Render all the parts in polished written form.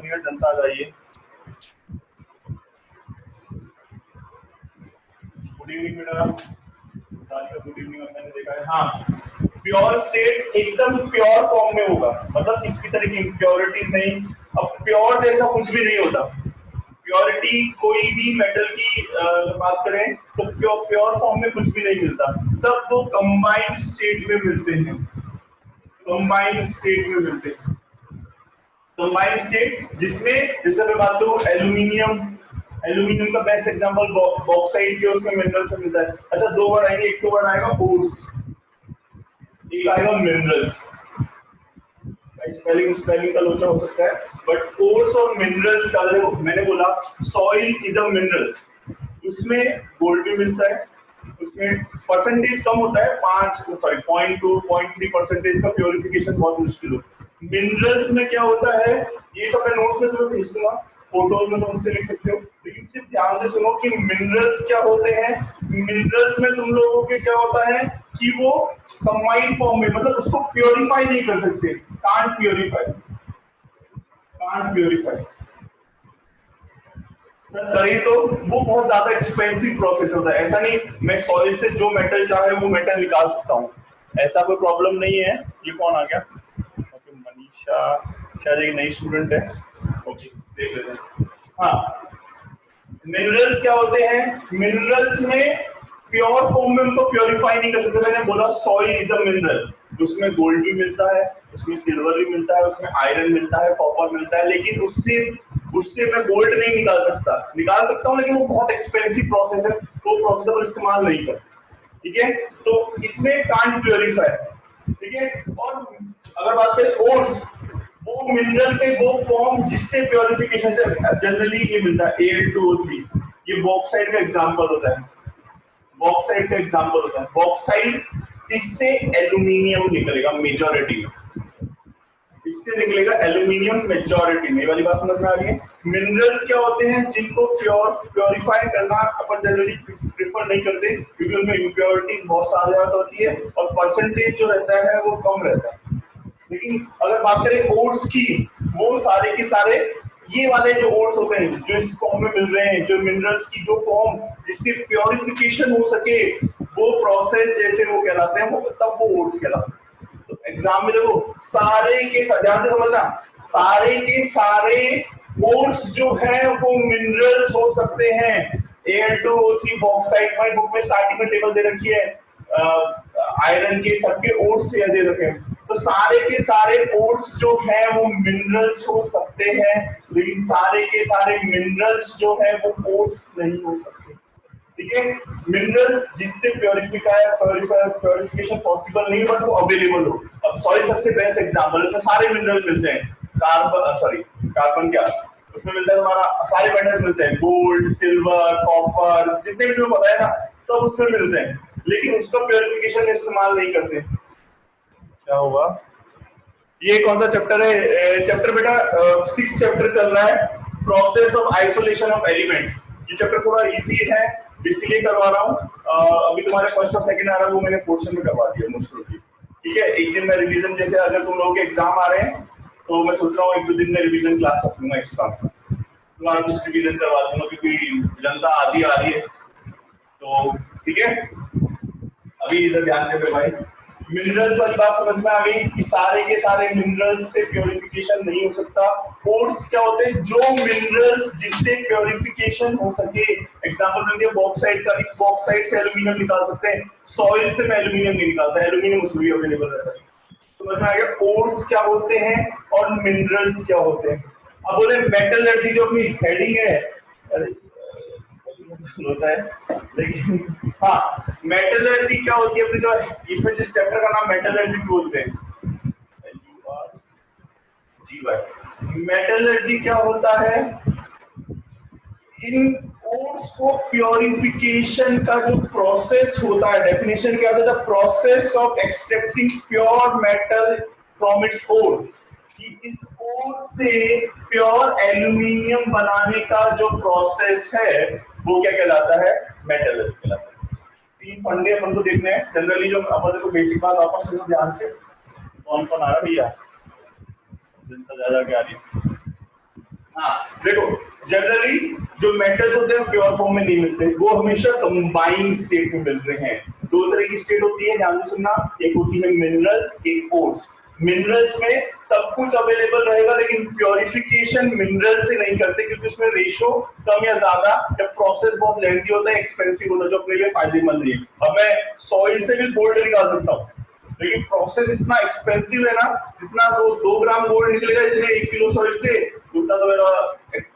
सुनिए, जनता आ जाइए। Good evening madam, good evening. मैंने देखा है, हाँ प्योर स्टेट एकदम प्योर फॉर्म में होगा, मतलब किसी तरह की इम्प्योरिटीज नहीं। अब प्योर जैसा कुछ भी नहीं होता। प्योरिटी कोई भी मेटल की बात करें तो प्योर फॉर्म में कुछ भी नहीं मिलता, सब वो कंबाइंड स्टेट में मिलते हैं। कंबाइंड स्टेट में मिलते हैं। कंबाइंड स्टेट जिसमें जैसे मैं बात करूं एल्यूमिनियम, एल्यूमिनियम का बेस्ट एग्जांपल बॉक्साइट के उसमें मिनरल से मिलता है। अच्छा दो वर्ड आएंगे, एक तो वर्ड आएगा ओर्स, एक आएगा मिनरल्स। स्पेलिंग का लोचा हो सकता है, बट ओर्स और मिनरल्स का मैंने बोला सॉइल इज अ मिनरल, उसमें गोल्ड भी मिलता है, उसमें परसेंटेज कम होता है, 0.3% का प्योरिफिकेशन बहुत मुश्किल होता है। मिनरल्स में क्या होता है, ये सब मैं नोट्स में तुम्हें भेज दूंगा, फोटोज में तुम उससे लिख सकते हो, लेकिन सिर्फ ध्यान से सुनो कि मिनरल्स क्या होते हैं। मिनरल्स में तुम लोगों के क्या होता है कि वो कंबाइंड फॉर्म में, मतलब उसको प्योरीफाई नहीं कर सकते, कांट प्योरीफाई सर करें तो वो बहुत ज्यादा एक्सपेंसिव प्रोसेस होता है। ऐसा नहीं मैं सॉइल से जो मेटल चाहे वो मेटल निकाल सकता हूँ, ऐसा कोई प्रॉब्लम नहीं है। ये कौन आ गया? ओके मनीषा, शायद एक नई स्टूडेंट है। ओके देख लेते हैं। हाँ मिनरल्स क्या होते हैं, मिनरल्स में प्योर फॉर्म में उनको प्योरीफाई नहीं कर सकते। मैंने बोला सॉइल इज अ मिनरल, उसमें गोल्ड भी मिलता है, उसमें सिल्वर भी मिलता है, उसमें आयरन मिलता है, कॉपर मिलता है, लेकिन उससे मैं गोल्ड नहीं निकाल सकता हूँ, लेकिन वो बहुत एक्सपेंसिव प्रोसेस है, तो प्रोसेस पर इस्तेमाल नहीं करते। ठीक है, तो इसमें कांट प्योरीफाई। ठीक है, और अगर बात करें ओर्स, वो मिनरल के वो फॉर्म जिससे प्योरिफिकेशन से जनरली ये मिलता है Al2O3, ये बॉक्साइट का एग्जांपल होता है। बॉक्साइट इससे एल्यूमिनियम निकलेगा मेजॉरिटी में, इससे निकलेगा एल्यूमिनियम मेजॉरिटी में। ये वाली बात समझ में आ रही है? मिनरल्स क्या होते हैं जिनको प्योरीफाई करना अपन जनरली प्रेफर नहीं करते, क्योंकि उनमें इम्प्योरिटीज बहुत ज्यादा होती है और परसेंटेज जो रहता है वो कम रहता है। लेकिन अगर बात करें ओट्स की, वो सारे के सारे ये वाले जो ओट्स होते हैं जो इस फॉर्म में मिल रहे हैं, जो मिनरल्स की जो फॉर्म जिससे प्योरिफिकेशन हो सके, वो प्रोसेस जैसे वो कहलाते हैं, वो तब वो ओट्स कहलाते हैं। तो एग्जाम में देखो सारे के ध्यान से समझना, सारे के सारे ओट्स जो है वो मिनरल्स हो सकते हैं। Al2O3 बॉक्साइट, हमारी बुक में स्टार्टिंग में टेबल दे रखी है, आयरन के सबके ओट्स दे रखे हैं, तो सारे के सारे ओट्स जो है वो मिनरल्स हो सकते हैं, लेकिन सारे के सारे मिनरल्स जो है वो ओट्स नहीं हो सकते। ठीक है, मिनरल जिससे प्योरिफिकेशन पॉसिबल नहीं, बट वो अवेलेबल हो। अब सॉइल सबसे बेस्ट एग्जांपल, उसमें सारे मिनरल मिलते हैं, कार्बन क्या उसमें मिलता है, हमारा सारे मेटल्स मिलते हैं, गोल्ड सिल्वर कॉपर जितने भी तुम्हें पता है ना, सब उसमें मिलते हैं, लेकिन उसका प्योरिफिकेशन इस्तेमाल नहीं करते। क्या हुआ? ये कौन सा चैप्टर है? चैप्टर बेटा 6 चैप्टर चल रहा है, process of isolation of element. ये चैप्टर थोड़ा इजी है, इसलिए करवा रहा हूँ। अभी तुम्हारे फर्स्ट और सेकंड आ रहा है, वो मैंने पोर्शन में करवा दिया मोस्ट ऑफ। ठीक है, एक दिन में रिवीजन, जैसे अगर तुम लोगों के एग्जाम आ रहे हैं तो मैं सोच रहा हूँ 1-2 दिन में रिवीजन क्लास रखूंगा एक्स्ट्रा, तुम्हारा कुछ रिवीजन करवा दूंगा, क्योंकि जनता आधी आ रही है। तो ठीक है, अभी इधर ध्यान देते भाई। मिनरल्स वाली बात समझ में आ गई कि सारे के सारे मिनरल्स से प्योरिफिकेशन नहीं हो सकता। ओट्स क्या होते हैं? जो मिनरल्स जिससे प्योरिफिकेशन हो सके। एग्जांपल मिल दिया बॉक्साइट का, इस बॉक्साइट से एल्यूमिनियम निकाल सकते हैं, सॉइल से मैं एल्यूमिनियम नहीं निकालता, एल्यूमिनियम उसमें भी अवेलेबल रहता है। समझ में आ गया? ओट्स क्या होते हैं और मिनरल्स क्या होते हैं। अब बोले मेटलर्जी जो अपनी हेडिंग है होता है, लेकिन हाँ मेटलर्जी क्या होती है अपनी, जो इसमें जिस चैप्टर का नाम मेटलर्जी बोलते हैं, मेटलर्जी क्या होता है? इन ओर्स को प्योरिफिकेशन का जो प्रोसेस होता है, डेफिनेशन क्या होता है? The process of extracting pure metal from its ore, कि इस ओर से प्योर एल्यूमिनियम बनाने का जो प्रोसेस है वो क्या कहलाता है? मेटलर्जी कहलाता है। 3 फंडे अपन को देखने हैं जनरली, जो अपन को बेसिक बात वापस सुनो ध्यान से। कौन कौन आ रहा है भैया? जनता ज्यादा क्या आ रही है? देखो जनरली जो मेटल्स होते हैं प्योर फॉर्म में नहीं मिलते, वो हमेशा कंबाइंड स्टेट में मिलते हैं। दो तरह की स्टेट होती है, ध्यान से सुनना, एक होती है मिनरल्स, एक ओर्स। मिनरल्स में सब कुछ अवेलेबल रहेगा, लेकिन प्योरिफिकेशन मिनरल से नहीं करते क्योंकि उसमें रेशो कम या ज्यादा या प्रोसेस बहुत लेंथी होता है, एक्सपेंसिव होता है, जो अपने लिए फायदेमंद नहीं है। अब मैं सॉइल से भी गोल्ड निकाल सकता हूँ, लेकिन प्रोसेस इतना एक्सपेंसिव है ना, जितना तो 2 ग्राम गोल्ड निकलेगा इतने 1 किलो सॉइल से, उतना तो मेरा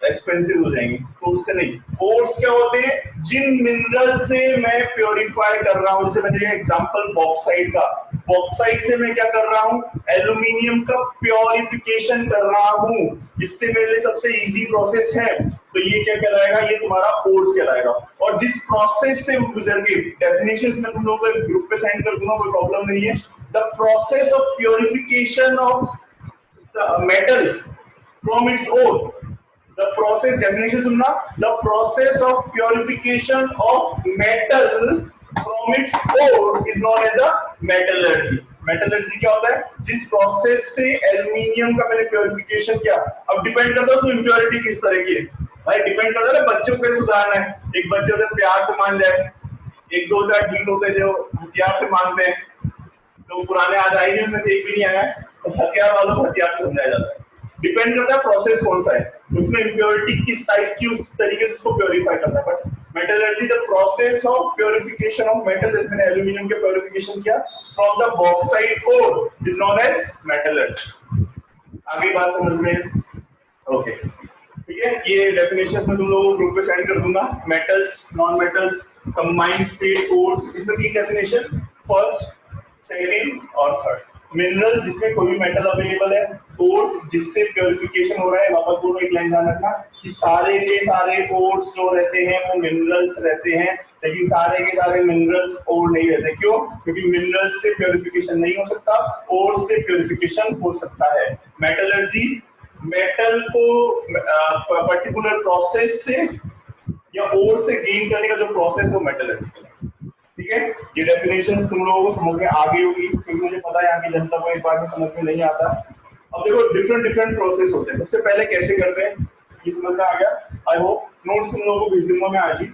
एक्सपेंसिव हो जाएंगे, तो उससे नहीं। ओर्स क्या होते हैं? जिन मिनरल से मैं प्योरीफाई कर रहा हूं, जैसे मैंने एग्जांपल बॉक्साइट का, बॉक्साइट से मैं क्या कर रहा हूं? एल्यूमिनियम का प्योरिफिकेशन कर रहा हूं। इससे मेरे लिए सबसे इजी प्रोसेस है, तो ये क्या कहलाएगा? ये तुम्हारा ओर्स कहलाएगा। और जिस प्रोसेस से गुजर के, डेफिनेशन में तुम लोगों को ग्रुप पे सेंड कर दूंगा, कोई प्रॉब्लम नहीं है। The process of purification of metal from its ore, the process, definition सुनना, the process of purification of metal from its ore is known as a metallurgy. Metallurgy क्या होता है? जिस प्रोसेस से एल्यूमिनियम का मैंने प्योरिफिकेशन किया। अब डिपेंड करता है उसमें इम्प्योरिटी किस तरह की है भाई, डिपेंड करता है बच्चों पे सुधारना है। एक बच्चे से प्यार से मान जाए, एक दो चार ढील होते जो हथियार से मानते हैं, तो पुराने आज आई में से एक भी नहीं आया है, तो हथियार वालों को हथियार से समझाया जाता है। डिपेंड करता है प्रोसेस कौन सा है, उसमें इम्प्योरिटी किस टाइप की, उस तरीके से उसको प्योरीफाई करना है। But metallurgy the process of purification of metal, जैसे मैंने एल्यूमिनियम के प्योरिफिकेशन किया from the bauxite ore, is known as metallurgy. आगे बात समझ में? ओके ठीक है, ये डेफिनेशंस में तुम लोगों को ग्रुप पे सेंड कर दूंगा। Metals, non metals, combined state, ores, इसमें 3 डेफिनेशन, फर्स्ट, सेकंड और थर्ड। मिनरल जिसमें कोई भी मेटल अवेलेबल है, ओर्स जिससे प्योरिफिकेशन हो रहा है। वापस बोलो, एक लाइन ध्यान रखना कि सारे के सारे ओर्स जो रहते हैं वो मिनरल्स रहते हैं, लेकिन सारे के सारे मिनरल्स ओर नहीं रहते। क्यों? क्योंकि मिनरल्स से प्योरिफिकेशन नहीं हो सकता, ओर से प्योरिफिकेशन हो सकता है। मेटलर्जी मेटल को पर्टिकुलर प्रोसेस से या ओर से गेन करने का जो प्रोसेस है, मेटलर्जी है। ठीक है, ये डेफिनेशन तुम लोगों को समझ में आ गई होगी, क्योंकि मुझे पता है यहाँ की जनता को एक बार में समझ में नहीं आता। अब देखो डिफरेंट प्रोसेस होते हैं। सबसे पहले कैसे करते हैं ये समझ में आ गया। आई होप नोट्स तुम लोगों को भेज दूंगा मैं आज ही।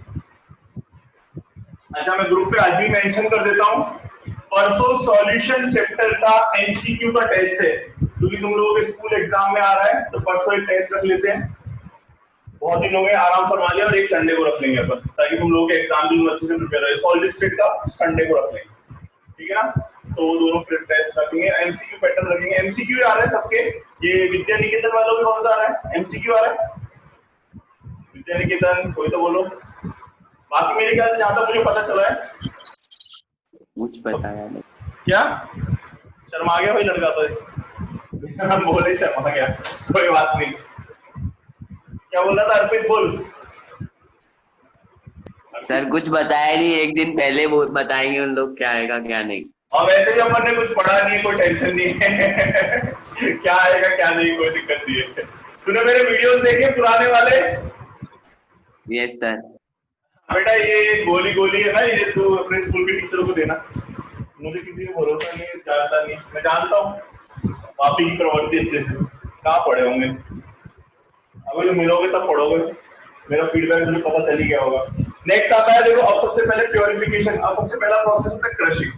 अच्छा, मैं ग्रुप पे आज भी मेंशन कर देता हूँ, परसों सॉल्यूशन चैप्टर का एमसीक्यू का टेस्ट है, क्योंकि तुम लोगों के स्कूल एग्जाम में आ रहा है, तो परसों एक टेस्ट रख लेते हैं। बहुत दिन हो गए, आराम फरमा लिया, और एक संडे को रख लेंगे अपन, ताकि तुम लोगों के एग्जाम भी अच्छे से प्रिपेयर हो। सॉल्व स्टेट का संडे को रख लेंगे, ठीक है ना? तो दोनों टेस्ट रखेंगे, एमसीक्यू पैटर्न रखेंगे। एमसीक्यू आ रहा है सबके, ये विद्या निकेतन वालों के कौन सा आ रहा है? एमसीक्यू आ रहा है विद्या निकेतन, कोई तो बोलो। बाकी मेरे ख्याल से जहां तक मुझे पता चला है, कुछ बताया नहीं। क्या शर्मा गया भाई लड़का? तो हम बोले शर्मा गया, कोई बात नहीं। क्या बोल रहा था अर्पित? बोल सर, कुछ बताया नहीं, एक दिन पहले वो बताएंगे उन लोग क्या आएगा क्या नहीं। और वैसे भी अपन ने कुछ पढ़ा नहीं है, कोई टेंशन नहीं है क्या आएगा क्या नहीं, कोई दिक्कत नहीं है। तूने मेरे वीडियोस देखे पुराने वाले? Yes sir. बेटा ये गोली गोली है ना, ये तू अपने स्कूल के टीचरों को देना। मुझे किसी को भरोसा नहीं, जानता नहीं। मैं जानता हूँ आप ही की प्रवृत्ति अच्छे से, कहाँ पढ़े होंगे, अगर मिलोगे तब पढ़ोगे, मेरा फीडबैक मुझे पता चल ही गया होगा। नेक्स्ट आता है, देखो अब सबसे पहले प्योरिफिकेशन। अब सबसे पहला प्रोसेस होता है क्रशिंग।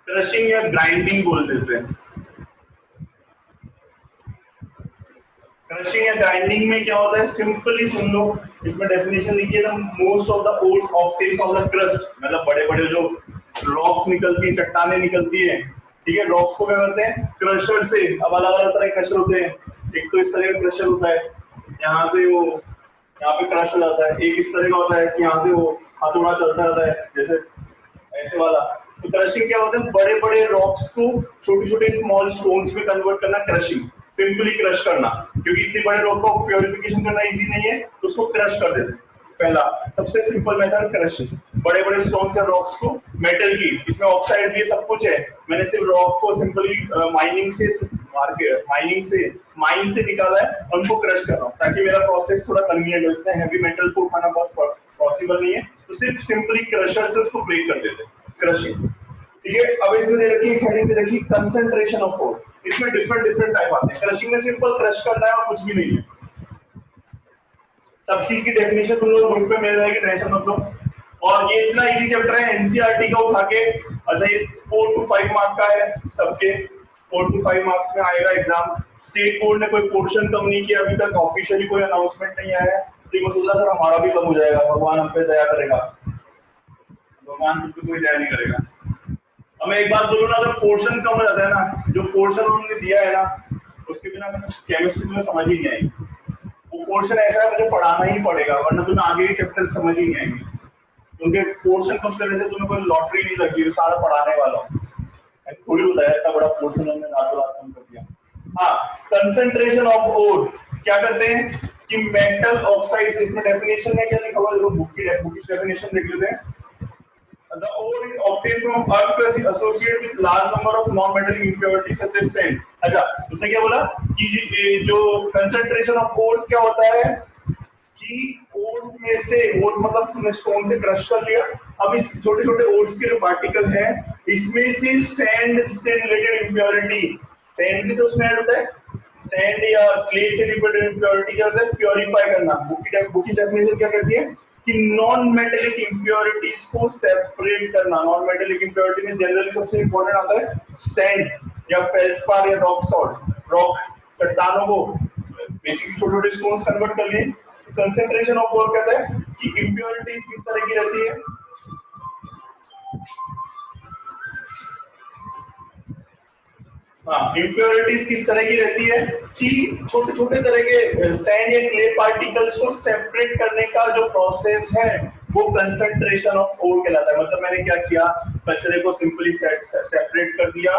क्रशिंग या ग्राइंडिंग बोल देते हैं। क्रशिंग या ग्राइंडिंग में क्या होता है, सिंपली सुन लो, इसमें डेफिनेशन लिखिए ना, most of the ores obtain from the crust, मतलब बड़े बड़े जो रॉक्स निकलती है, चट्टानें निकलती है, ठीक है, रॉक्स को क्या करते हैं? क्रशर से। अब अलग अलग तरह के क्रशर होते हैं, एक तो इस तरह का क्रशर होता है, यहाँ से वो यहाँ पे क्रश हो जाता है। एक इस तरह का होता है कि यहाँ से वो हथौड़ा चलता रहता है, जैसे ऐसे वाला। तो क्रशिंग क्या होता है? बड़े बड़े रॉक्स को छोटे छोटे स्मॉल स्टोन्स में कन्वर्ट करना, क्रशिंग, सिंपली क्रश करना। क्योंकि इतने बड़े रॉक को प्योरिफिकेशन करना इजी नहीं है, तो उसको क्रश कर देते हैं। पहला सबसे सिंपल मेथड क्रशिंग, बड़े बड़े स्टोन्स या रॉक्स को, मेटल की, इसमें ऑक्साइड भी सब कुछ है, मैंने सिर्फ रॉक को सिंपली माइनिंग से निकाला है और उनको क्रश कर रहा हूँ, ताकि मेरा प्रोसेस थोड़ा कन्वीनियंट हो। इतना हैवी मेटल को उठाना बहुत पॉसिबल नहीं है, तो सिर्फ सिंपली क्रशर से उसको ब्रेक कर देते हैं, क्रशिंग। ठीक है, अब इसमें दे रखी है, हेडिंग दे रखी है कंसंट्रेशन ऑफ ओर। इसमें डिफरेंट डिफरेंट टाइप आते हैं। क्रशिंग में सिंपल क्रश करना है और कुछ भी नहीं है। सब चीज की डेफिनेशन तुम लोग ग्रुप पे मिल जाएगी, टेंशन मत लो। और ये इतना इजी चैप्टर है, एनसीईआरटी का उठा के, अच्छा ये 4 to 5 मार्क का है सबके, 4 to 5 मार्क्स में आएगा एग्जाम। स्टेट बोर्ड ने कोई पोर्शन कम नहीं किया अभी तक, ऑफिशियली कोई अनाउंसमेंट नहीं आया है, तो मैं सोचा सर हमारा भी कम हो जाएगा, भगवान हम पे दया करेगा, भगवान तुम पे कोई दया नहीं करेगा। अब मैं एक बात बोलूँ ना, अगर पोर्शन कम हो जाता है ना, जो पोर्शन उन्होंने दिया है ना, उसके बिना केमिस्ट्री में समझ ही नहीं आएगी। वो पोर्शन ऐसा है मुझे पढ़ाना ही पड़ेगा, वरना तुम्हें आगे के चैप्टर समझ ही नहीं आएंगे। क्योंकि पोर्शन कम करने से तुम्हें कोई लॉटरी नहीं लगी, सारा पढ़ाने वाला हूँ। ऐसा थोड़ी होता है, इतना बड़ा पोर्शन हमने रातों रात कम कर दिया। हाँ, कंसंट्रेशन ऑफ ओर क्या करते हैं कि मेटल ऑक्साइड्स, इसमें डेफिनेशन में क्या लिखा हुआ है, देखो बुक की डेफिनेशन देख लेते हैं। The ore is obtained from earth plus is associated with large number of non-metallic impurities such as sand. अच्छा, उसने क्या बोला कि जो concentration of ores क्या होता है कि ores में से, ores मतलब तुमने स्टोन से क्रश कर लिया, अब इस छोटे छोटे ores के जो पार्टिकल हैं इसमें से सैंड से रिलेटेड इम्प्योरिटी, सैंड भी तो उसमें ऐड होता है, सैंड या क्ले से रिलेटेड इम्प्योरिटी क्या होता है, प्योरीफाई करना। बुक की डेफिनेशन क्या कहती है कि नॉन मेटेलिक इम्प्योरिटीज को सेपरेट करना। नॉन मेटेलिक इम्प्योरिटी में जनरली सबसे इंपॉर्टेंट आता है सैंड या फेल्सपार या रॉक सॉल्ट, रॉक चट्टानों को बेसिकली छोटे छोटे स्टोन्स कन्वर्ट कर लिए। कंसेंट्रेशन ऑफ ओर कहता है कि इम्प्योरिटीज किस तरह की रहती है, हाँ इम्प्योरिटीज किस तरह की रहती है कि छोटे छोटे तरह के सैंड या क्ले पार्टिकल्स को सेपरेट करने का जो प्रोसेस है वो कंसंट्रेशन ऑफ ओर कहलाता है। मतलब मैंने क्या किया, कचरे को सिंपली सेपरेट कर दिया।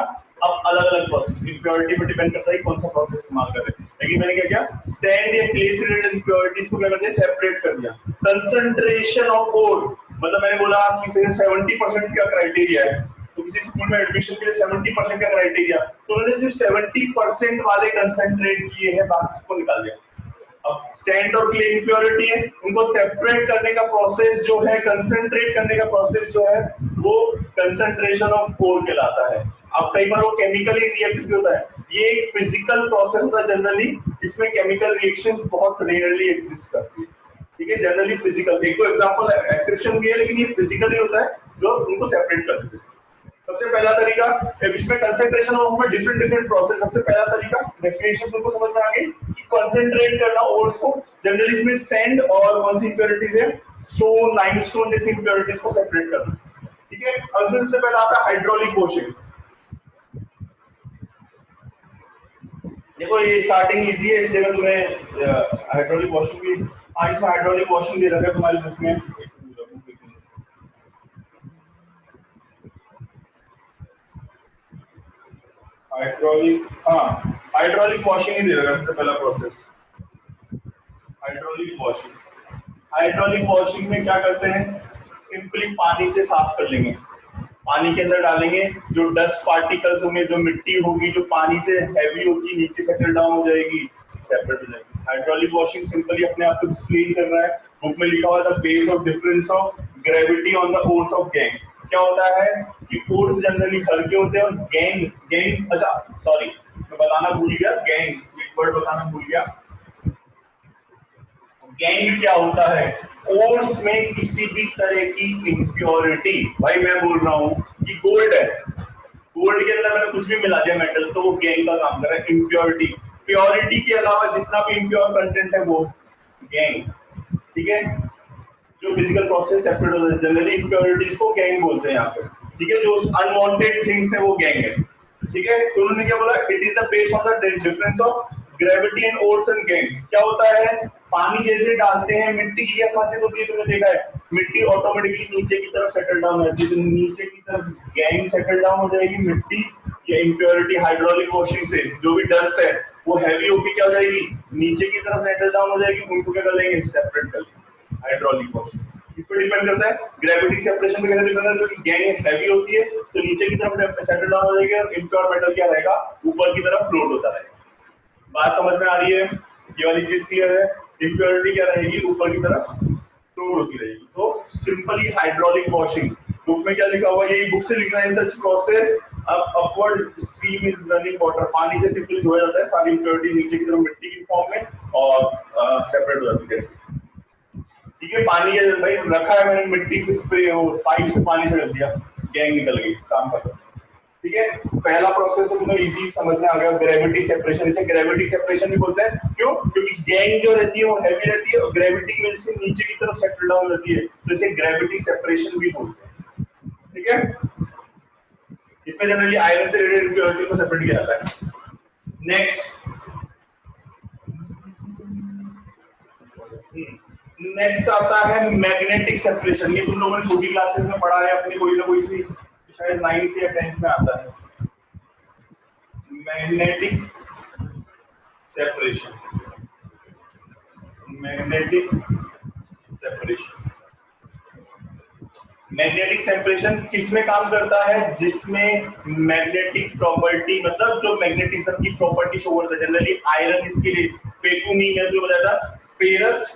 अब अलग अलग प्रोसेस, इम्प्योरिटी पे डिपेंड करता है कौन सा प्रोसेस इस्तेमाल कर रहे हैं, लेकिन मैंने क्या किया, सैंड या क्ले से रिलेटेड इम्प्योरिटीज को क्या कर दिया, सेपरेट कर दिया। कंसंट्रेशन ऑफ ओर मतलब मैंने बोला कि 70% का क्राइटेरिया है, तो किसी स्कूल में एडमिशन के लिए 70% का क्राइटेरिया, तो उन्होंने सिर्फ 70% वाले कंसंट्रेट किए हैं, बाकी सबको निकाल दिया। अब सैंड और क्ले इम्प्योरिटी है, उनको सेपरेट करने का प्रोसेस जो है, कंसंट्रेट करने का प्रोसेस जो है वो कंसंट्रेशन ऑफ ओर कहलाता है। अब कई बार वो केमिकली रिएक्ट भी होता है, ये एक फिजिकल प्रोसेस होता है जनरली, इसमें केमिकल रिएक्शंस बहुत रेयरली एग्जिस्ट करती है, ठीक है, जनरली फिजिकल। एक तो एग्जांपल है, एक्सेप्शन भी है, लेकिन ये फिजिकली होता है जो उनको सेपरेट कर देते हैं। सबसे पहला तरीका, इसमें कंसंट्रेशन ऑफ में डिफरेंट डिफरेंट प्रोसेस। सबसे पहला तरीका, डेफिनेशन तुमको समझ में आ गई कि कंसंट्रेट करना ओर्स को, जनरली इसमें सैंड और कौन सी इंप्योरिटीज है, स्टोन, लाइमस्टोन जैसी इंप्योरिटीज को सेपरेट करना, ठीक है। अब सबसे पहला आता है हाइड्रोलिक वॉशिंग। देखो ये स्टार्टिंग इजी है, इसलिए मैं तुम्हें हाइड्रोलिक वॉशिंग भी, हाँ इसमें हाइड्रोलिक वॉशिंग दे रखा है तुम्हारे बुक में, हाइड्रोलिक, हाँ हाइड्रोलिक वॉशिंग ही दे रखा है सबसे पहला process, hydraulic washing. Hydraulic washing में क्या करते हैं, सिंपली पानी से साफ कर लेंगे, पानी के अंदर डालेंगे, जो डस्ट पार्टिकल्स होंगे, जो मिट्टी होगी जो पानी से हैवी होगी नीचे सेटल डाउन हो जाएगी, सेपरेट हो जाएगी। हाइड्रोलिक वॉशिंग सिंपली अपने आप को एक्सप्लेन कर रहा है, बुक में लिखा हुआ है the base of difference of gravity on the ores of gang. क्या होता है कि ओर्स जनरली हल्के होते हैं और गैंग, अच्छा सॉरी मैं बताना भूल गया, गैंग एक वर्ड बताना भूल गया। गैंग क्या होता है, ओर्स में किसी भी तरह की इंप्योरिटी, भाई मैं बोल रहा हूं कि गोल्ड है, गोल्ड के अंदर मैंने कुछ भी मिला दिया मेटल, तो वो गैंग का काम कर रहा है। इंप्योरिटी, प्योरिटी के अलावा जितना भी इंप्योर कंटेंट है वो गैंग, ठीक है। जो फिजिकल प्रोसेस सेपरेट होता है, जनरली इंप्योरिटीज को गैंग बोलते हैं यहाँ पे, ठीक है। जो अनवांटेड थिंग्स है वो गैंग है, ठीक है। तो उन्होंने क्या बोला, it is the base of the difference of gravity and ores and gang. क्या होता है, पानी जैसे डालते हैं, मिट्टी की क्या खासियत होती है तुमने देखा है, मिट्टी ऑटोमेटिकली नीचे की तरफ सेटल डाउन हो जाती है, तो नीचे की तरफ गैंग सेटल डाउन हो जाएगी, मिट्टी या इंप्योरिटी हाइड्रोलिक वॉशिंग से जो भी डस्ट है वो हैवी होकर क्या हो जाएगी, नीचे की तरफ सेटल डाउन हो जाएगी, उनको क्या कर लेंगे, सेपरेट कर लेंगे। हाइड्रोलिक वॉशिंग इस पर डिपेंड करता है, ग्रेविटी सेपरेशन पे कैसे डिपेंड करता है, गैंग हैवी होती है तो नीचे की तरफ सेटल डाउन हो जाएगी और इम्प्योर मेटल क्या रहेगा, ऊपर की तरफ फ्लोट होता रहेगा। बात समझ में आ रही है, ये वाली चीज क्लियर है, इम्प्योरिटी क्या रहेगी, ऊपर की तरफ फ्लोट होती रहेगी। तो सिंपली हाइड्रोलिक वॉशिंग, बुक में क्या लिखा हुआ है, यही बुक से लिखना है, इन सच प्रोसेस अब upward stream is running water, पानी से सिंपली धोया जाता है सारी इम्प्योरिटी नीचे की तरफ मिट्टी की फॉर्म में और सेपरेट हो जाती है जैसे। ठीक है, पानी के भाई रखा है मैंने मिट्टी को स्प्रे पाइप से पानी छिड़क दिया, गैंग निकल गई, काम खत्म। ठीक है, पहला प्रोसेस तो तुम्हें इजी समझ में आ गया, ग्रेविटी सेपरेशन। इसे ग्रेविटी सेपरेशन भी बोलते हैं, क्यों? क्योंकि गैंग जो रहती है वो हैवी रहती है और ग्रेविटी की वजह से नीचे की तरफ सेटल डाउन रहती है, तो इसे ग्रेविटी सेपरेशन भी बोलते हैं। ठीक है, इसमें जनरली आयरन से रिलेटेड इम्प्योरिटी को सेपरेट किया जाता है। नेक्स्ट आता है मैग्नेटिक सेपरेशन। ये तुम लोगों ने छोटी क्लासेस में पढ़ा है अपनी, कोई ना कोई सी, शायद 9th या 10th में आता है magnetic separation. Magnetic separation, magnetic separation किसमें काम करता है? जिसमें मैग्नेटिक प्रॉपर्टी, मतलब जो मैग्नेटिज्म की प्रॉपर्टी शो करता है। जनरली आयरन इसके लिए पेकुमीन है, जो बताया था, फेरस,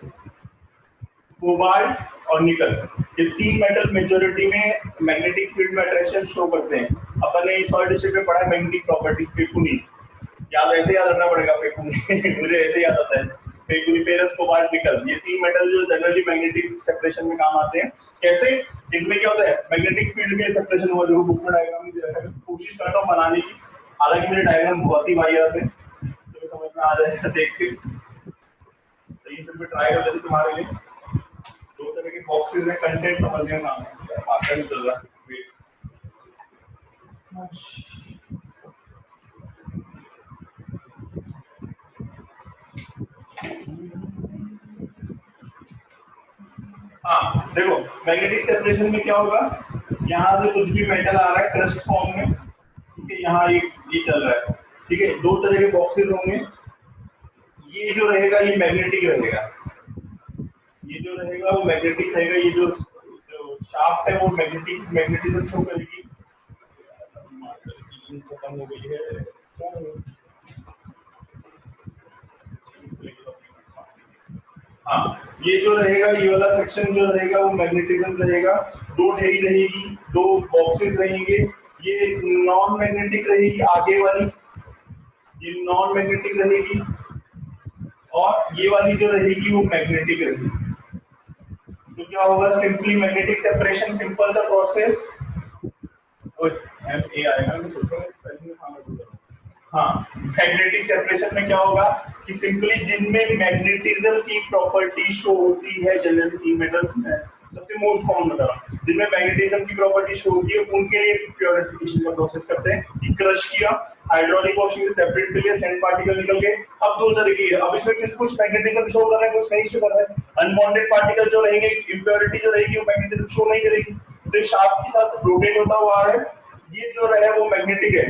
कोबाल्ट और निकल, ये तीन मेटल मेजॉरिटी में मैग्नेटिक फील्ड में अट्रैक्शन शो करते हैं। अपन ने इस वाले डिस्ट्रिक्ट में पढ़ा है मैग्नेटिक प्रॉपर्टीज, पेकुमीन याद, ऐसे याद रखना पड़ेगा पेकुमीन मुझे ऐसे याद आता है, पेकुमीन, फेरस, कोबाल्ट, निकल, ये तीन मेटल जो जनरली मैग्नेटिक सेपरेशन में काम आते हैं। कैसे? इनमें क्या होता है, मैग्नेटिक फील्ड में सेपरेशन हुआ, जो बुक में डायग्राम कोशिश करता हूँ बनाने की, हालांकि मेरे डायग्राम बहुत ही वाहियात है, तो समझ में आ जाएगा देख के, तो ये फिर ट्राई कर लेते तुम्हारे लिए। दो तरह के बॉक्सेस में कंटेंट समझने का नाम है, मार्कर नहीं चल रहा। हाँ देखो, मैग्नेटिक सेपरेशन में क्या होगा, यहाँ से कुछ भी मेटल आ रहा है क्रस्ट फॉर्म में, ठीक है, यहाँ ये चल रहा है, ठीक है, दो तरह के बॉक्सेस होंगे, ये जो रहेगा ये मैग्नेटिक रहेगा, ये जो रहेगा वो मैग्नेटिक रहेगा, ये जो शाफ्ट है वो मैग्नेटिज्म शो करेगी। खत्म हो गई है, हाँ, ये जो रहेगा, ये वाला सेक्शन जो रहेगा वो मैग्नेटिज्म रहेगा, दो ढेरी रहेगी, दो बॉक्सेस रहेंगे, ये नॉन मैग्नेटिक रहेगी आगे वाली, ये नॉन मैग्नेटिक रहेगी, और ये वाली जो रहेगी वो मैग्नेटिक रहेगी। तो क्या होगा, सिंपली मैग्नेटिक सेपरेशन, सिंपल सा प्रोसेस, हाँ, मैग्नेटिक सेपरेशन में क्या होगा कि सिंपली जिनमें मैग्नेटिज्म की प्रॉपर्टी शो होती है, जनरली तीन मेटल्स में सबसे मोस्ट कॉमन बता रहा हूँ, जिनमें मैग्नेटिज्म की प्रॉपर्टी शो होती है, उनके लिए प्योरिफिकेशन का प्रोसेस करते हैं कि क्रश किया, हाइड्रोलिक वॉशिंग से सेपरेट कर लिया, सैंड पार्टिकल निकल गए। अब दो तरह की है, अब इसमें कुछ मैग्नेटिज्म शो कर रहा है, कुछ नहीं शो कर रहा है। अनवांटेड पार्टिकल जो रहेंगे, इंप्योरिटी जो रहेगी, वो मैग्नेटिज्म शो नहीं करेगी, तो शाफ्ट के साथ रोटेट होता हुआ है, ये जो रहा है वो मैग्नेटिक है।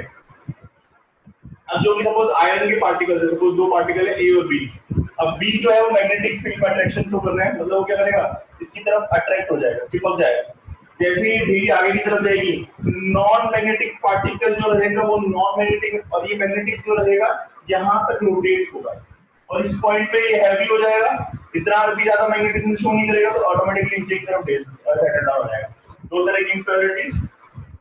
अब जो भी सपोज आयरन के पार्टिकल है, सपोज दो पार्टिकल है ए और बी, अब बी जो है वो मैग्नेटिक फील्ड में अट्रैक्शन शो कर रहे हैं, मतलब वो क्या करेगा, इसकी तरफ अट्रैक्ट हो जाएगा, चिपक जाएगा। जैसे ही ढेरी आगे की तरफ जाएगी, नॉन मैग्नेटिक पार्टिकल जो रहेगा वो नॉन मैग्नेटिक, और ये मैग्नेटिक जो रहेगा यहाँ तक रोटेट होगा, और इस पॉइंट पे ये हैवी हो जाएगा, इतना भी ज्यादा मैग्नेटिज्म शो नहीं करेगा, तो ऑटोमेटिकली नीचे की तरफ सेटल डाउन हो जाएगा। दो तरह की इंप्योरिटीज,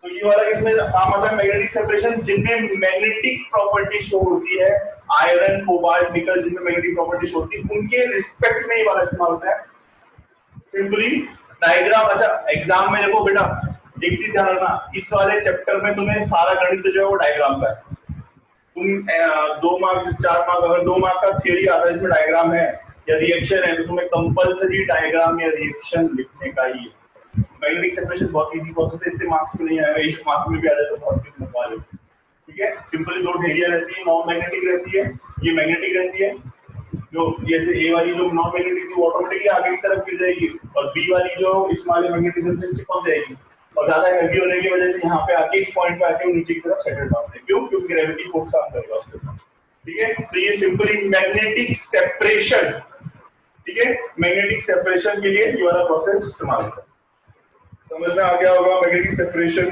तो ये वाला इसमें काम आता है मैग्नेटिक सेपरेशन, जिनमें मैग्नेटिक प्रॉपर्टी शो होती है, आयरन, कोबाल्ट, निकल, जिनमें मैग्नेटिक प्रॉपर्टी शो होती है, उनके रिस्पेक्ट में ये वाला इस्तेमाल होता है। सिंपली डायग्राम, अच्छा एग्जाम में देखो बेटा, एक चीज ध्यान रखना, इस वाले चैप्टर में तुम्हें सारा गणित जो है वो डायग्राम का है। तुम 2 मार्क 4 मार्क, अगर 2 मार्क का थ्योरी आता है, इसमें डायग्राम है या रिएक्शन है, तो तुम्हें कंपलसरी डायग्राम या रिएक्शन लिखने का ही है। मैग्नेटिक सेपरेशन बहुत इजी प्रोसेस है, इतने मार्क्स में नहीं आएगा, 1 मार्क में भी आ जाए तो बहुत किस्म वाले, ठीक है। सिंपली दो ढेरियां रहती है, नॉन मैग्नेटिक रहती है, ये मैग्नेटिक रहती है, जो जैसे ए वाली जो नॉन मैग्नेटिक थी वो ऑटोमेटिकली आगे की तरफ गिर जाएगी, और बी वाली जो इस वाले मैग्नेटिज्म से चिपक जाएगी, और ज्यादा हैवी होने की वजह से यहाँ पे आके इस पॉइंट पे आके नीचे की तरफ सेटल डाउन है। क्यों? क्योंकि ग्रेविटी फोर्स काम करेगा उसके ऊपर, ठीक है। तो ये सिंपली मैग्नेटिक सेपरेशन, ठीक है, मैग्नेटिक सेपरेशन के लिए ये वाला प्रोसेस इस्तेमाल होता है। समझ में आ गया होगा मैग्नेटिक सेपरेशन,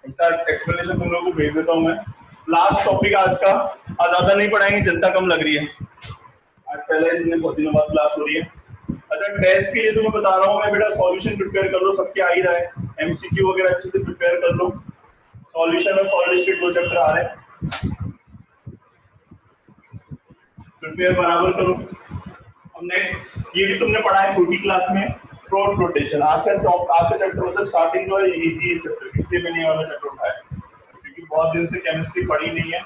इसका एक्सप्लेनेशन तुम लोगों को भेज देता हूं मैं। लास्ट टॉपिक आज का, आज ज्यादा नहीं पढ़ाएंगे, जनता कम लग रही है, आज पहले ही दिन बहुत दिनों बाद क्लास हो रही है। अच्छा, टेस्ट के लिए तुम्हें बता रहा हूँ मैं बेटा, सॉल्यूशन प्रिपेयर कर लो, सबके आ ही रहा है, एमसीक्यू वगैरह अच्छे से प्रिपेयर कर लो, सॉल्यूशन और सॉलिड स्टेट 2 चैप्टर आ रहे हैं, प्रिपेयर बराबर करो। अब नेक्स्ट ये भी तुमने पढ़ा है छोटी क्लास में, फ्लोट फ्लोटेशन। आज का चैप्टर मतलब स्टार्टिंग जो है इजी है चैप्टर, इसलिए मैंने ये वाला चैप्टर उठाया क्योंकि बहुत दिन से केमिस्ट्री पढ़ी नहीं है।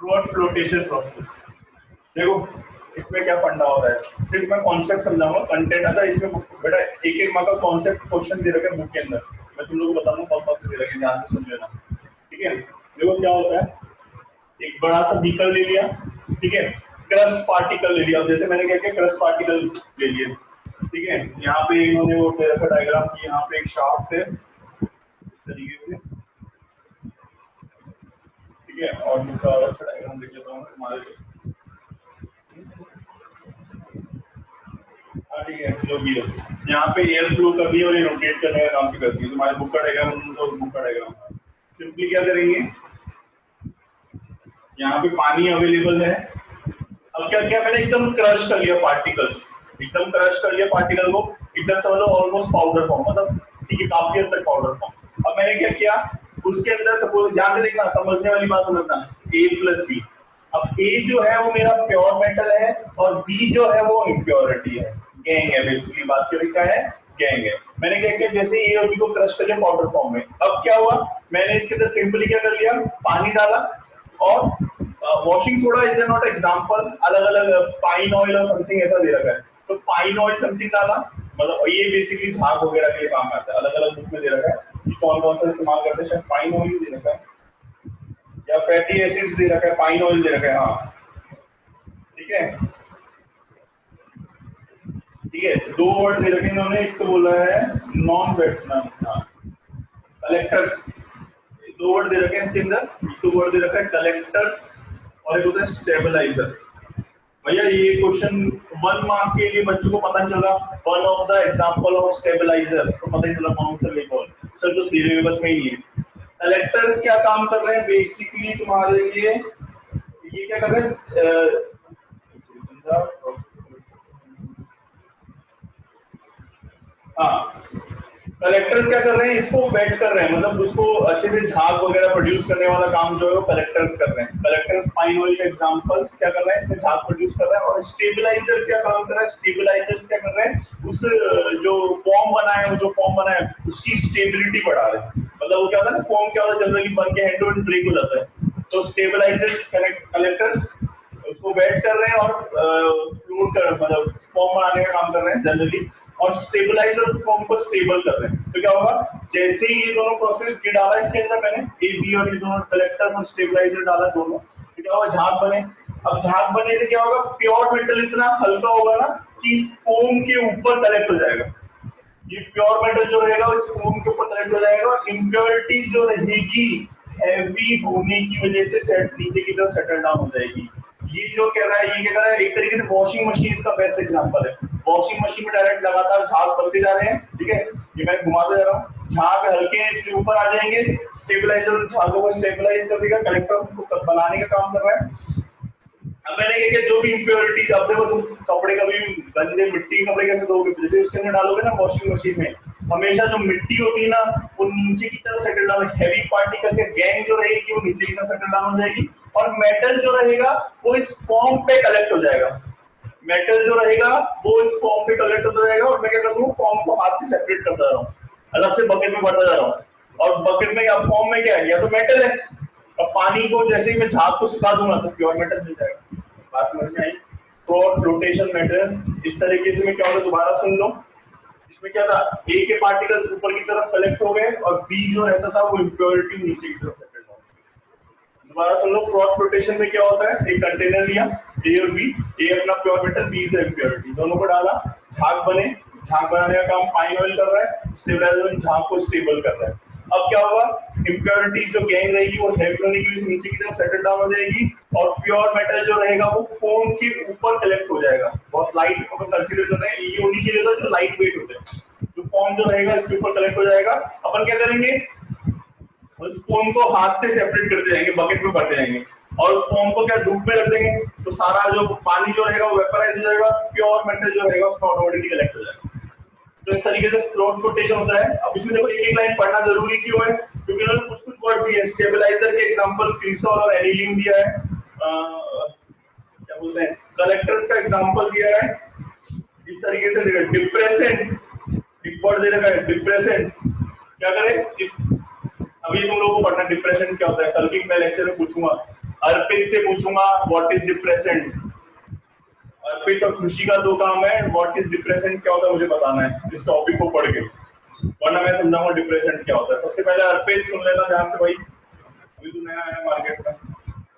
फ्लोट फ्लोटेशन प्रोसेस, देखो इसमें क्या फंडा होता है, सिर्फ मैं कॉन्सेप्ट समझाऊंगा, कंटेंट। अच्छा इसमें बेटा एक एक मार्क का कॉन्सेप्ट क्वेश्चन दे रखे बुक के अंदर, मैं तुम लोगों को बताऊंगा कौन कौन से दे रखे, ध्यान से सुन लेना, ठीक है। देखो क्या होता है, एक बड़ा सा बीकर ले लिया, ठीक है, क्रस्ट पार्टिकल ले लिया। जैसे मैंने क्या किया, क्रस्ट पार्टिकल ले लिए, ठीक है। यहाँ पे इन्होंने वो दे रखा डायग्राम की, यहाँ पे एक शाफ्ट है इस तरीके से, ठीक है, और दूसरा और अच्छा डायग्राम देख लेता हूँ तुम्हारे लिए। ठीक है, जो भी है यहाँ पे एयर फ्लो कर रही है और ये रोटेट करने का काम भी करती है। तुम्हारे बुक का डायग्राम तो बुक का डायग्राम सिंपली क्या करेंगे, यहाँ पे पानी अवेलेबल है। अब क्या किया मैंने, एकदम क्रश कर लिया पार्टिकल्स, एकदम क्रश कर लिया पार्टिकल को, एकदम समझ लो ऑलमोस्ट पाउडर फॉर्म, मतलब ठीक है काफी हद तक पाउडर फॉर्म। अब मैंने क्या किया, उसके अंदर सपोज ध्यान से देखना, समझने वाली बात समझना, A+B। अब A जो है वो मेरा प्योर मेटल है और B जो है वो इम्प्योरिटी है, गैंग है, बेसिकली बात करें क्या है, गैंग है। मैंने क्या किया, जैसे A और B को क्रश कर लिया पाउडर फॉर्म में, अब क्या हुआ, मैंने इसके अंदर सिंपली क्या कर लिया, पानी डाला और washing soda is not example, अलग अलग पाइन ऑयल और समथिंग ऐसा दे रखा है, तो पाइन ऑयल समथिंग डाला, मतलब ये बेसिकली झाग वगैरह के लिए काम आता है, अलग अलग बुक में दे रखा है कि कौन कौन सा इस्तेमाल करते हैं, शायद पाइन ऑयल दे रखा है या फैटी एसिड्स दे रखा है, पाइन ऑयल दे रखा है, हाँ ठीक है, ठीक है। 2 वर्ड दे रखे इन्होंने, एक तो बोला है नॉन वेटनम कलेक्टर्स, 2 वर्ड दे रखे हैं इसके अंदर, एक तो वर्ड दे रखा है कलेक्टर्स और एक होता है स्टेबलाइजर। भैया ये क्वेश्चन 1 मार्क के लिए बच्चों को पता चला, one of the example of stabiliser, तो पता ही चला कौन सा लेबल, सर तो सिलेबस में ही है। कलेक्टर्स क्या काम कर रहे हैं, बेसिकली तुम्हारे लिए ये क्या कर रहे हैं, हाँ कलेक्टर्स क्या कर रहे हैं, इसको वेट कर रहे हैं, मतलब उसको अच्छे से झाग वगैरह प्रोड्यूस करने वाला काम जो है वो कलेक्टर्स कर रहे हैं। कलेक्टर्स पाइन ऑयल के एग्जांपल्स क्या कर रहे हैं, इसमें झाग प्रोड्यूस कर रहा है। और स्टेबलाइजर क्या काम कर रहा है, स्टेबलाइजर्स क्या कर रहे हैं, उस जो फॉर्म बना है, वो जो फॉर्म बना है उसकी स्टेबिलिटी बढ़ा रहे हैं। मतलब वो क्या होता है ना, फॉर्म क्या होता है जनरली बन के हैंड टू हैंड ब्रेक हो जाता है, तो स्टेबलाइजर्स कलेक्टर्स उसको वेट कर रहे हैं और फ्लोट कर, मतलब फॉर्म बनाने का काम कर रहे हैं जनरली, और स्टेबलाइजर उस फॉर्म को स्टेबल कर रहे हैं। तो क्या होगा, जैसे ही ये दोनों प्रोसेस ये डाला इसके अंदर मैंने ए बी और ये दोनों कलेक्टर और स्टेबलाइजर डाला दोनों, तो क्या होगा, झाग बने। अब झाग बनने से क्या होगा, प्योर मेटल इतना हल्का होगा ना कि इस फोम के ऊपर कलेक्ट हो जाएगा। ये प्योर मेटल जो रहेगा इस फोम के ऊपर कलेक्ट हो जाएगा, और इम्प्योरिटी जो रहेगी हैवी होने की वजह से सेट नीचे की तरफ सेटल डाउन हो जाएगी। ये जो कह रहा है, ये क्या कर रहा है, एक तरीके से वॉशिंग मशीन इसका बेस्ट एग्जांपल है। वॉशिंग मशीन में डायरेक्ट लगातार झाग बनते जा रहे हैं, ठीक है, ये मैं घुमाते जा रहा हूँ, झाग हल्के हैं इसके ऊपर आ जाएंगे, स्टेबलाइजर झागों को स्टेबलाइज कर देगा, कलेक्टर उनको बनाने का काम कर रहा है। अब मैंने क्या किया, जो भी इम्प्योरिटीज, अब देखो तुम कपड़े कभी गंदे मिट्टी के कपड़े कैसे धोगे, जैसे उसके अंदर डालोगे ना वॉशिंग मशीन में, हमेशा जो मिट्टी होती है ना वो नीचे की तरफ सेटल डाउन, हैवी पार्टिकल्स या गैंग जो रहेगी वो नीचे की तरफ सेटल डाउन हो जाएगी, और मेटल जो रहेगा वो इस फॉर्म पे कलेक्ट हो जाएगा। मेटल जो रहेगा वो इस फॉर्म पे कलेक्ट होता जाएगा, और मैं क्या करता हूँ, फॉर्म को हाथ से सेपरेट करता जा रहा हूँ, अलग से बकेट में भरता जा रहा हूँ, और बकेट में या फॉर्म में क्या है, या तो मेटल है, और पानी को जैसे ही मैं झाग को सुखा दूंगा तो प्योर मेटल मिल जाएगा। बात समझ में आई? फ्लोट फ्लोटेशन मेटल इस तरीके से, मैं क्या होता है दोबारा सुन लो। इसमें क्या था, ए के पार्टिकल्स ऊपर की तरफ कलेक्ट हो गए और बी जो रहता था वो इम्प्योरिटी नीचे की तरफ सेटल हो गया। दोबारा सुन लो, फ्लोट फ्लोटेशन में क्या होता है, एक कंटेनर लिया ए और बी, ए अपना प्योर मेटल, बी से इम्प्योरिटी, दोनों को डाला, झाग बने, झाग बनाने का काम पाइन ऑयल कर रहा है, स्टेबलाइजर झाग को स्टेबल कर रहा है। अब क्या होगा, इम्प्योरिटी जो गैंग रहेगी वो हैवी होने की वजह से नीचे की तरफ सेटल डाउन हो जाएगी, और प्योर मेटल जो रहेगा वो फोम के ऊपर कलेक्ट हो जाएगा। बहुत लाइट कंसीडर कर रहे हैं, ये उन्हीं के लिए होता है जो लाइट वेट होते हैं, जो फॉर्म जो रहेगा इसके ऊपर कलेक्ट हो जाएगा। अपन क्या करेंगे, उस फोम को हाथ से सेपरेट करते जाएंगे, बकेट में भरते जाएंगे, और उस फॉर्म को क्या धूप में रख देंगे, तो सारा जो पानी जो रहेगा वो वेपराइज हो जाएगा, प्योर मेटल जो रहेगा उसका ऑटोमेटिकली कलेक्ट हो जाएगा। तो इस तरीके से क्रॉस कोटेशन होता है। अब इसमें देखो एक एक लाइन पढ़ना जरूरी क्यों है, क्योंकि उन्होंने कुछ कुछ वर्ड दिए। स्टेबलाइजर के एग्जांपल क्रीसॉल और एनिलीन दिया है, क्या बोलते हैं, कलेक्टर्स का एग्जांपल दिया है। इस तरीके से डिप्रेसेंट, एक वर्ड दे रखा है डिप्रेसेंट, क्या करें इस, अभी तुम लोगों को पढ़ना डिप्रेशन क्या होता है, कल की मैं लेक्चर में पूछूंगा, अर्पित से पूछूंगा व्हाट इज डिप्रेसेंट। अर्पित और खुशी का दो काम है, व्हाट इज डिप्रेसेंट क्या होता है मुझे बताना है इस टॉपिक को पढ़ के, वरना मैं समझाऊंगा डिप्रेसेंट क्या होता है। सबसे पहले अर्पित सुन लेना ध्यान से भाई, अभी तू नया आया मार्केट में,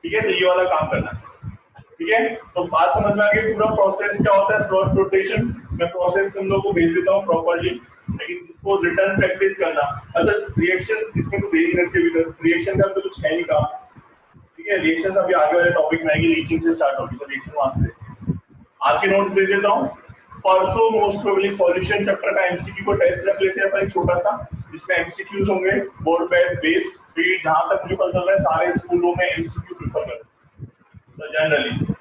ठीक है, तो ये वाला काम करना है, ठीक है। तो बात समझ में आ गई, पूरा प्रोसेस क्या होता है क्रॉस रोटेशन। मैं प्रोसेस तुम लोग को भेज देता हूँ प्रॉपर्ली, लेकिन इसको रिटर्न प्रैक्टिस करना। अच्छा रिएक्शन इसमें तो देख रखे भी, रिएक्शन का तो कुछ है नहीं काम, ठीक है। रिएक्शन अभी आगे वाले टॉपिक में आएगी, लीचिंग से स्टार्ट होगी, तो रिएक्शन वहां से। आज के नोट्स भेज देता हूँ। परसों मोस्ट प्रोबेबली सॉल्यूशन चैप्टर का एमसीक्यू को टेस्ट रख लेते हैं अपन, एक छोटा सा, जिसमें एमसीक्यूज होंगे बोर्ड पे बेस्ड। जहां तक मुझे पता चल रहा है सारे स्कूलों में एमसीक्यू प्रेफर करते हैं जनरली,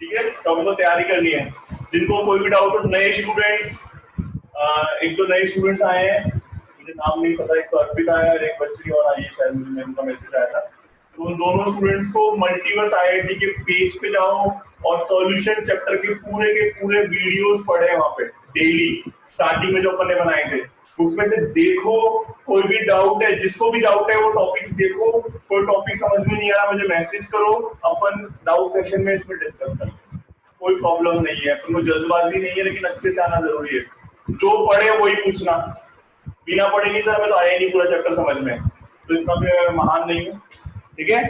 ठीक है। तो हमको तैयारी करनी है। जिनको कोई भी डाउट हो, नए स्टूडेंट्स, एक दो नए स्टूडेंट्स आए हैं, मुझे नाम नहीं पता, एक तो अर्पित आया और एक बच्ची और आई है शायद, मुझे उनका मैसेज आया था। तो उन दोनों स्टूडेंट्स को मल्टीवर्स आईआईटी के पेज पे जाओ और सॉल्यूशन चैप्टर के पूरे वीडियोस पढ़े वहां पे डेली, स्टार्टिंग में जो अपन ने बनाए थे उसमें से देखो। कोई भी डाउट है, जिसको भी डाउट है वो टॉपिक्स देखो। कोई टॉपिक समझ में नहीं आ रहा मुझे मैसेज करो, अपन डाउट सेशन में इसमें डिस्कस करेंगे, कोई प्रॉब्लम नहीं है। अपन को जल्दबाजी नहीं है, लेकिन अच्छे से आना जरूरी है। जो पढ़े वही पूछना, बिना पढ़े नहीं सर मैं तो आया ही नहीं पूरा चैप्टर समझ में, तो इतना भी महान नहीं हूँ, ठीक है।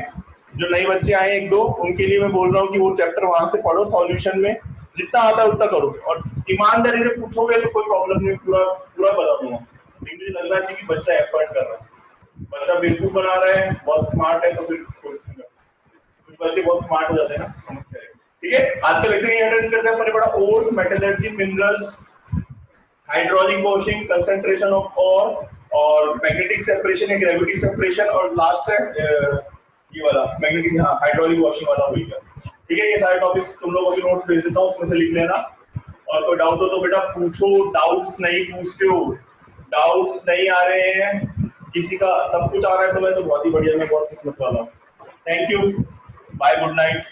जो नए बच्चे आए एक दो, उनके लिए मैं बोल रहा हूँ कि वो चैप्टर वहां से पढ़ो, सॉल्यूशन में जितना आता है उतना करो, और ईमानदारी से पूछोगे तो कोई प्रॉब्लम नहीं, पूरा बता दूंगा। लेकिन मुझे लगना चाहिए कि बच्चा एफर्ट कर रहा है, बच्चा बेवकूफ बना रहा है, बहुत स्मार्ट है, तो फिर कुछ बच्चे बहुत स्मार्ट हो जाते हैं ना, समस्या है, ठीक है। आज का लेक्चर ये अटेंड करते हैं अपने बड़ा ores, metallurgy, minerals, hydraulic washing, concentration of और मैग्नेटिक सेपरेशन या ग्रेविटी सेपरेशन, और लास्ट है ये वाला मैग्नेटिक, हाँ हाइड्रोलिक वॉशिंग वाला हो गया, ठीक है। ये सारे टॉपिक्स तुम लोगों को नोट्स भेज देता हूँ, उसमें से लिख लेना। और कोई डाउट हो तो बेटा पूछो, डाउट्स नहीं पूछते हो, डाउट्स नहीं आ रहे हैं किसी का, सब कुछ आ रहा है तो मैं तो बहुत ही बढ़िया, मैं बहुत किस्मत वाला हूँ। Thank you, bye, good night.